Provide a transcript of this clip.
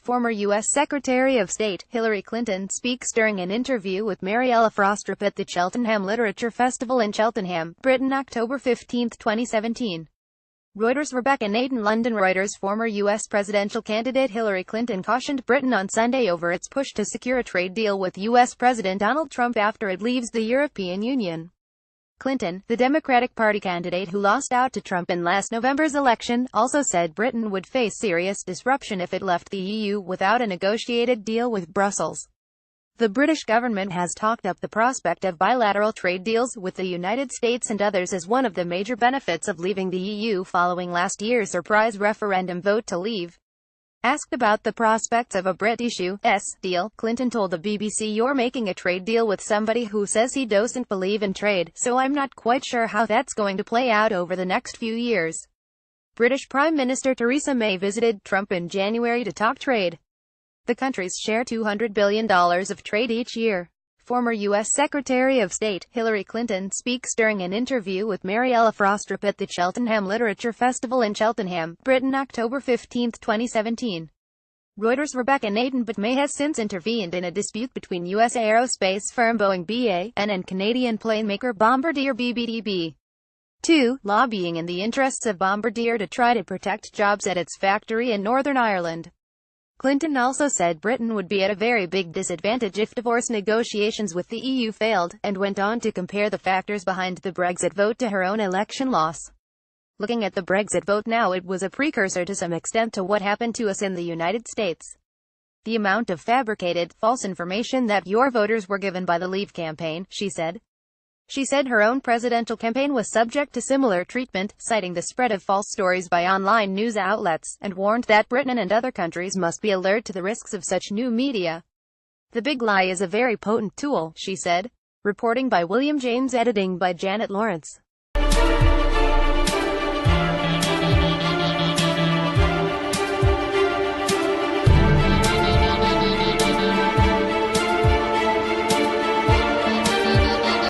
Former U.S. Secretary of State Hillary Clinton speaks during an interview with Mariella Frostrup at the Cheltenham Literature Festival in Cheltenham, Britain, October 15, 2017. Reuters. Rebecca Naden. London. Reuters. Former U.S. presidential candidate Hillary Clinton cautioned Britain on Sunday over its push to secure a trade deal with U.S. President Donald Trump after it leaves the European Union. Clinton, the Democratic Party candidate who lost out to Trump in last November's election, also said Britain would face serious disruption if it left the EU without a negotiated deal with Brussels. The British government has talked up the prospect of bilateral trade deals with the United States and others as one of the major benefits of leaving the EU following last year's surprise referendum vote to leave. Asked about the prospects of a British U.S. deal, Clinton told the BBC, "You're making a trade deal with somebody who says he doesn't believe in trade, so I'm not quite sure how that's going to play out over the next few years." British Prime Minister Theresa May visited Trump in January to talk trade. The countries share $200 billion of trade each year. Former U.S. Secretary of State Hillary Clinton speaks during an interview with Mariella Frostrup at the Cheltenham Literature Festival in Cheltenham, Britain, October 15, 2017. Reuters. Rebecca Naden. But May has since intervened in a dispute between U.S. aerospace firm Boeing (BA) and Canadian plane maker Bombardier (BBDB). 2. Lobbying in the interests of Bombardier to try to protect jobs at its factory in Northern Ireland. Clinton also said Britain would be at a very big disadvantage if divorce negotiations with the EU failed, and went on to compare the factors behind the Brexit vote to her own election loss. "Looking at the Brexit vote now, it was a precursor to some extent to what happened to us in the United States. The amount of fabricated, false information that your voters were given by the Leave campaign," she said. She said her own presidential campaign was subject to similar treatment, citing the spread of false stories by online news outlets, and warned that Britain and other countries must be alert to the risks of such new media. "The big lie is a very potent tool," she said. Reporting by William James. Editing by Janet Lawrence.